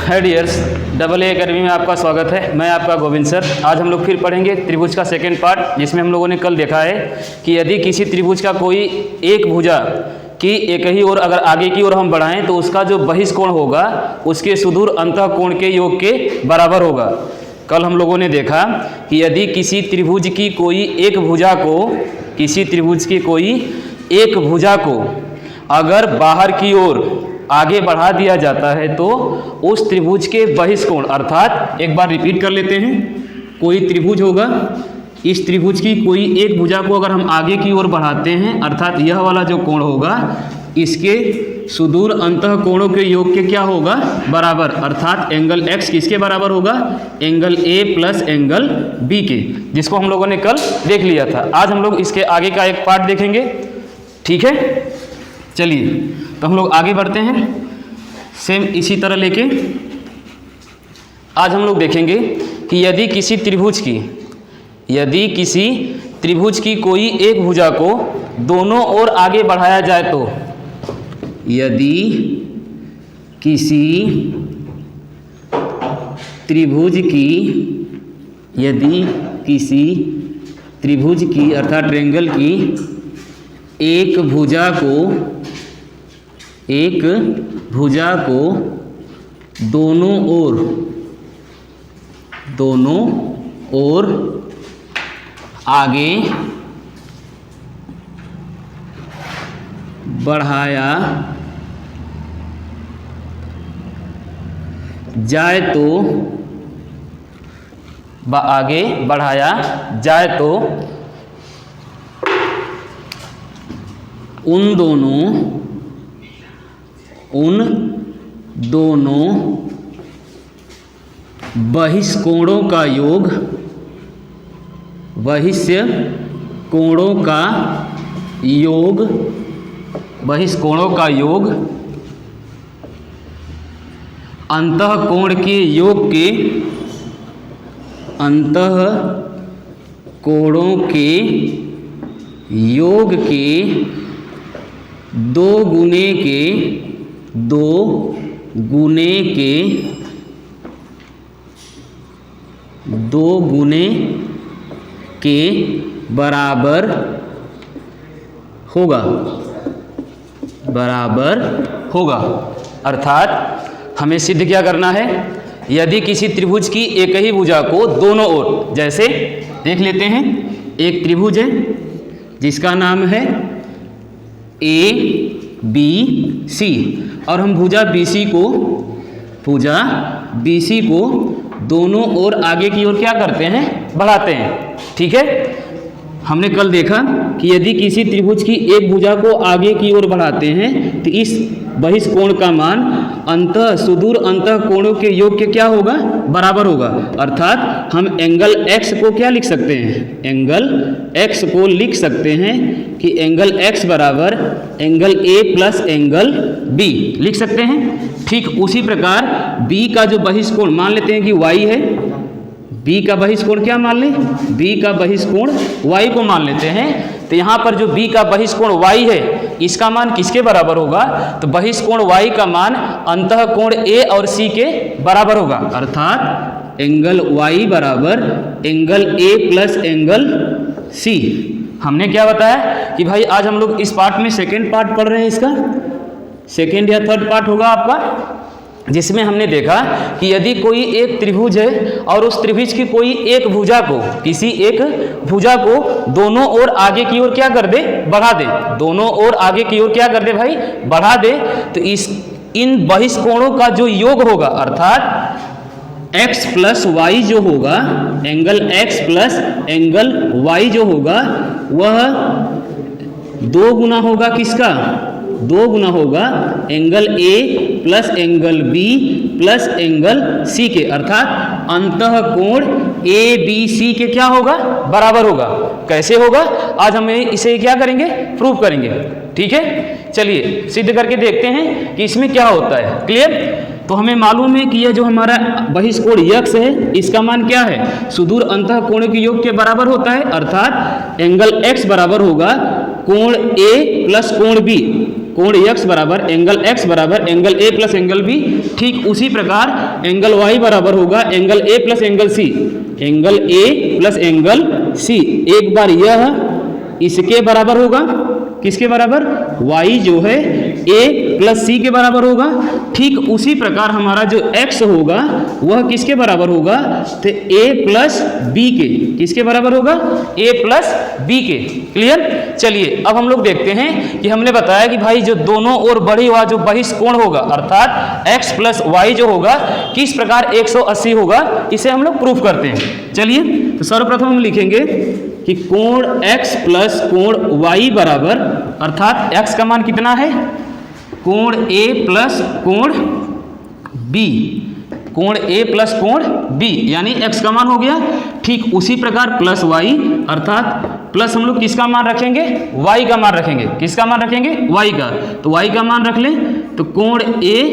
Hi dears, double A academy में आपका स्वागत है। मैं आपका गोविंद सर। आज हम लोग फिर पढ़ेंगे त्रिभुज का सेकंड पार्ट, जिसमें हम लोगों ने कल देखा है कि यदि किसी त्रिभुज का कोई एक भुजा की एक ही ओर अगर आगे की ओर हम बढ़ाएं तो उसका जो बहिष्कोण होगा उसके सुदूर अंतःकोण के योग के बराबर होगा। कल हम लोगों ने देखा कि यदि किसी त्रिभुज की कोई एक भुजा को अगर बाहर की ओर आगे बढ़ा दिया जाता है तो उस त्रिभुज के बहिष्कोण, अर्थात एक बार रिपीट कर लेते हैं, कोई त्रिभुज होगा, इस त्रिभुज की कोई एक भुजा को अगर हम आगे की ओर बढ़ाते हैं अर्थात यह वाला जो कोण होगा इसके सुदूर अंतःकोणों के योग के क्या होगा, बराबर, अर्थात एंगल x किसके बराबर होगा, angle A plus angle B के, जिसको हम लोगों ने कल देख लिया था। आज हम लोग इसके आगे का एक पार्ट देखेंगे, ठीक है। चलिए तो हम लोग आगे बढ़ते हैं, सेम इसी तरह लेके आज हम लोग देखेंगे कि यदि किसी त्रिभुज की कोई एक भुजा को दोनों ओर आगे बढ़ाया जाए तो, यदि किसी त्रिभुज की अर्थात ट्रायंगल की एक भुजा को दोनों ओर आगे बढ़ाया जाए तो उन दोनों बहिष्कोणों का योग अंतःकोण के योग के दो गुने के बराबर होगा। अर्थात हमें सिद्ध क्या करना है, यदि किसी त्रिभुज की एक ही भुजा को दोनों ओर, जैसे देख लेते हैं, एक त्रिभुज है जिसका नाम है ABC और हम भुजा BC को दोनों ओर आगे की ओर क्या करते हैं, बढ़ाते हैं, ठीक है। हमने कल देखा कि यदि किसी त्रिभुज की एक भुजा को आगे की ओर बढ़ाते हैं तो इस बहिष्कोण का मान सुदूर अंतःकोणों के योग के क्या होगा, बराबर होगा। अर्थात हम एंगल x को क्या लिख सकते हैं, एंगल x को लिख सकते हैं कि एंगल x बराबर angle A plus angle B लिख सकते हैं। ठीक उसी प्रकार B का जो बहिष्कोण मान लेते हैं कि y है, B का बहिष्कोण क्या मान लें, B का बहिष्कोण y को मान लेते हैं। तो यहाँ पर जो B का बहिष्कोण y है इसका मान किसके बराबर होगा, तो बहिष्कोण y का मान अंतःकोण A और C के बराबर होगा। अर्थात एंगल y बराबर angle A plus angle C। हमने क्या बताया कि भाई आज हम लोग इस पार्ट में सेकेंड पार्ट पढ़ रहे हैं, इसका सेकेंड या थर्ड पार्ट होगा आपका, जिसमें हमने देखा कि यदि कोई एक त्रिभुज है और उस त्रिभुज की कोई एक भुजा को, किसी एक भुजा को दोनों ओर आगे की ओर क्या कर दे, बढ़ा दे, दोनों ओर आगे की ओर क्या कर दे भाई, बढ़ा दे, तो इन बहिष्कोणों का जो योग होगा अर्थात x प्लस वाई जो होगा, angle x plus angle y जो होगा वह दो गुना होगा किसका, दो गुना होगा angle A plus angle B plus angle C के, अर्थात अंतःकोण ABC के क्या होगा, बराबर होगा। कैसे होगा, आज हम इसे क्या करेंगे, प्रूव करेंगे, ठीक है। चलिए सिद्ध करके देखते हैं कि इसमें क्या होता है। क्लियर। तो हमें मालूम है कि यह जो हमारा बहिष्कोण यक्ष है इसका मान क्या है, सुदूर अंतःकोण के योग के बराबर होता है। अर्थात एंगल x बराबर होगा कोण A प्लस कोण B। कोण x बराबर एंगल x बराबर angle a plus angle b, ठीक उसी प्रकार एंगल y बराबर होगा angle a plus angle c, angle a plus angle c। एक बार यह इसके बराबर होगा, किसके बराबर, y जो है a प्लस c के बराबर होगा। ठीक उसी प्रकार हमारा जो x होगा वह किसके बराबर होगा, तो a प्लस b के, किसके बराबर होगा, a प्लस b के। क्लियर। चलिए अब हम लोग देखते हैं कि हमने बताया कि भाई जो दोनों ओर बढ़ी हुआ जो बहिष्कोण होगा अर्थात x प्लस y जो होगा किस प्रकार 180 होगा, इसे हम लोग प्रूफ करते हैं। चलिए तो सर्वप्रथम हम लिखेंगे कि कोण x प्लस कोण y बराबर, अर्थात x का मान कितना है, कोण a प्लस कोण b, कोण a प्लस कोण b यानी x का मान हो गया। ठीक उसी प्रकार प्लस y, अर्थात प्लस हम लोग किसका मान रखेंगे, y का मान रखेंगे, किसका मान रखेंगे, y का। तो y का मान रख लें तो कोण a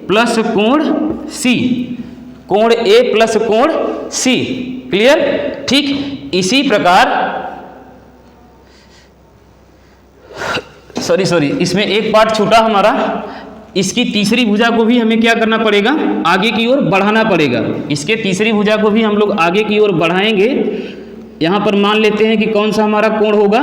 प्लस कोण c, कोण a प्लस कोण c। क्लियर। ठीक इसी प्रकार सॉरी इसमें एक पार्ट छूटा हमारा, इसकी तीसरी भुजा को भी हमें क्या करना पड़ेगा, आगे की ओर बढ़ाना पड़ेगा। इसके तीसरी भुजा को भी हम लोग आगे की ओर बढ़ाएंगे। यहाँ पर मान लेते हैं कि कौन सा हमारा कोण होगा,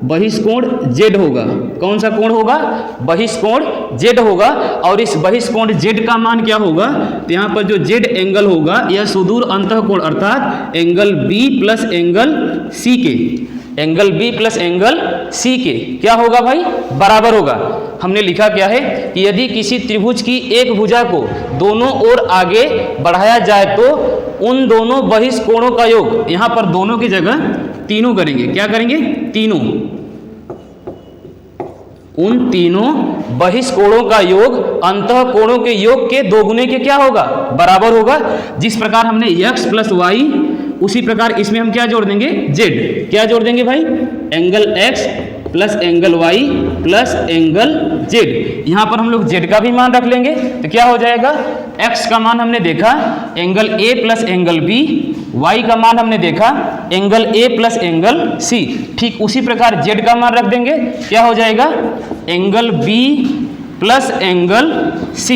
बहिष्कोण z होगा। कौन सा कोण होगा, बहिष्कोण z होगा। और इस बहिष्कोण z का मान क्या होगा, तो यहाँ पर जो z एंगल होगा यह सुदूर अंतःकोण अर्थात angle b plus angle c के, angle b plus angle c के क्या होगा भाई, बराबर होगा। हमने लिखा क्या है कि यदि किसी त्रिभुज की एक भुजा को दोनों ओर आगे बढ़ाया जाए तो उन दोनों बहिष्कोणों का योग, यहाँ पर दोनों की जगह तीनों करेंगे, क्या करेंगे, तीनों, उन तीनों बहिष्कोणों का योग अंतःकोणों के योग के दोगुने के क्या होगा, बराबर होगा। जिस प्रकार हमने x प्लस y, उसी प्रकार इसमें हम क्या जोड़ देंगे, z। क्या जोड़ देंगे भाई, angle x plus angle y plus angle z। यहाँ पर हम लोग z का भी मान रख लेंगे तो क्या हो जाएगा, x का मान हमने देखा angle a plus angle b, y का मान हमने देखा angle a plus angle c। ठीक उसी प्रकार z का मान रख देंगे, क्या हो जाएगा, angle b plus angle c।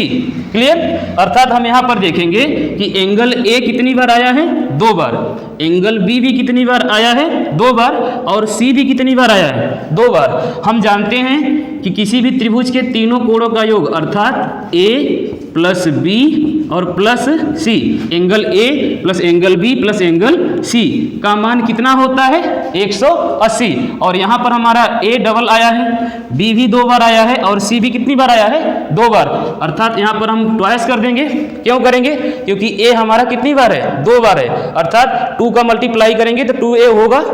Clear. अर्थात हम यहाँ पर देखेंगे कि एंगल a कितनी बार आया है, 2 बार, एंगल b भी कितनी बार आया है, 2 बार, और c भी कितनी बार आया है, 2 बार। हम जानते हैं कि किसी भी त्रिभुज के तीनों कोणों का योग अर्थात a प्लस b और plus c, angle a plus angle b plus angle c का मान कितना होता है, 180। और यहाँ पर हमारा a डबल आया है, b भी 2 बार आया है और c भी कितनी बार आया है, 2 बार। अर्थात यहाँ पर हम ट्वाइस कर देंगे, क्यों करेंगे, क्योंकि a हमारा कितनी बार है, 2 बार है। अर्थात 2 का मल्टीप्लाई करेंगे तो 2a होगा।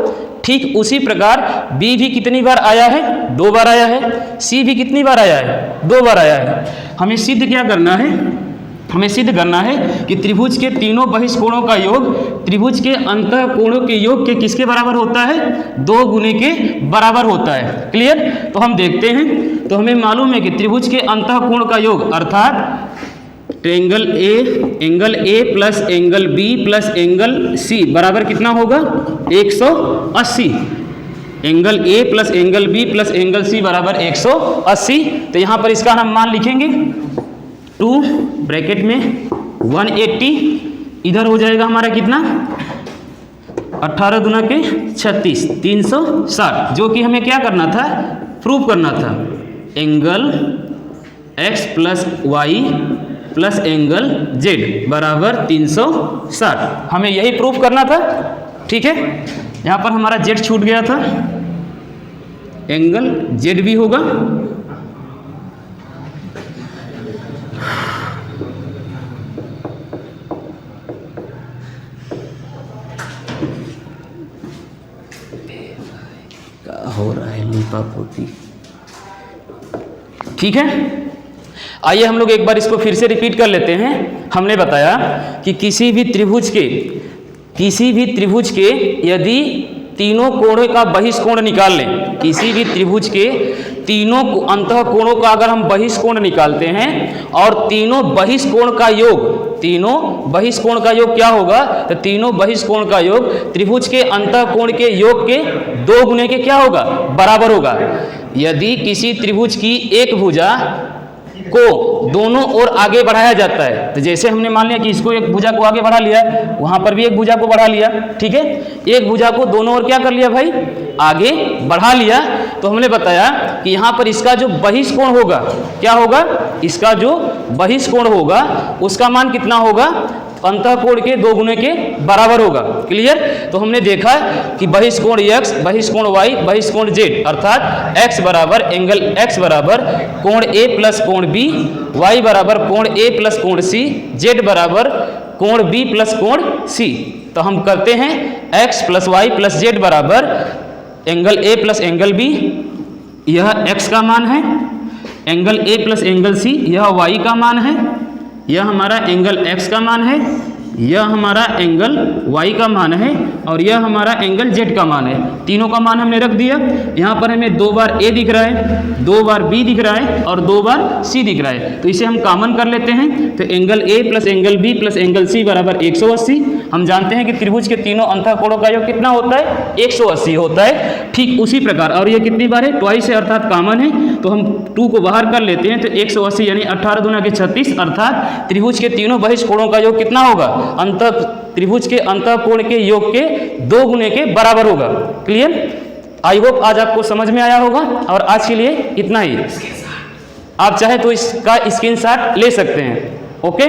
ठीक उसी प्रकार b भी कितनी बार आया है, 2 बार आया है, c भी कितनी बार आया है, 2 बार आया है। हमें सिद्ध क्या करना है, हमें सिद्ध करना है कि त्रिभुज के तीनों बहिष्कोणों का योग त्रिभुज के अंतःकोणों के योग के किसके बराबर होता है, 2 गुने के बराबर होता है। क्लियर। तो हम देखते हैं, तो हमें मालूम है कि त्रिभुज के अंतःकोण का योग अर्थात angle a plus angle b plus angle c बराबर कितना होगा, 180। Angle a plus angle b plus angle c बराबर 180। तो यहाँ पर इसका हम मान लिखेंगे 2 ब्रैकेट में 180, इधर हो जाएगा हमारा कितना, 18 दूना के 36, 360, जो कि हमें क्या करना था, प्रूव करना था। Angle x plus y plus angle z बराबर 360, हमें यही प्रूफ करना था। ठीक है। यहाँ पर हमारा z छूट गया था, एंगल z भी होगा क्या हो रहा है लीपापोती। ठीक है। आइए हम लोग एक बार इसको फिर से रिपीट कर लेते हैं। हमने बताया कि किसी भी त्रिभुज के यदि तीनों कोणों का बहिष्कोण निकाल लें, किसी भी त्रिभुज के तीनों अंतःकोणों का अगर हम बहिष्कोण निकालते हैं और तीनों बहिष्कोण का योग क्या होगा, तो तीनों बहिष्कोण का योग त्रिभुज के अंतःकोण के योग के 2 गुने के क्या होगा, बराबर होगा। यदि किसी त्रिभुज की एक भुजा को दोनों ओर आगे बढ़ाया जाता है, तो जैसे हमने मान लिया कि इसको एक भुजा को आगे बढ़ा लिया, वहां पर भी एक भुजा को बढ़ा लिया, ठीक है। एक भुजा को दोनों ओर क्या कर लिया भाई, आगे बढ़ा लिया। तो हमने बताया कि यहाँ पर इसका जो बहिष्कोण होगा, क्या होगा, इसका जो बहिष्कोण होगा उसका मान कितना होगा, अंतःकोण के 2 गुने के बराबर होगा। क्लियर। तो हमने देखा कि बहिष्कोण x, बहिष्कोण y, बहिष्कोण z, अर्थात x बराबर एंगल x बराबर कोण a प्लस कोण b, y बराबर कोण a प्लस कोण c, z बराबर कोण b प्लस कोण c। तो हम करते हैं x plus y plus z बराबर angle a plus angle b, यह x का मान है, angle a plus angle c यह y का मान है, यह हमारा एंगल x का मान है, यह हमारा एंगल y का मान है और यह हमारा एंगल z का मान है। तीनों का मान हमने रख दिया। यहाँ पर हमें 2 बार a दिख रहा है, 2 बार b दिख रहा है और 2 बार c दिख रहा है, तो इसे हम कॉमन कर लेते हैं। तो angle a plus angle b plus angle c बराबर 180। हम जानते हैं कि त्रिभुज के तीनों अंतःकोणों का योग कितना होता है, 180 होता है। ठीक उसी प्रकार, और ये कितनी बार है, ट्वाइस है अर्थात कॉमन है, तो हम 2 को बाहर कर लेते हैं। तो 180 यानी 18 दूना के 36, अर्थात त्रिभुज के तीनों बहिष्कोणों का योग कितना होगा, त्रिभुज के अंतःकोण के योग के 2 गुने के बराबर होगा। क्लियर। आई होप आज आपको समझ में आया होगा, और आज के लिए इतना ही। आप चाहे तो इसका स्क्रीनशॉट ले सकते हैं। ओके।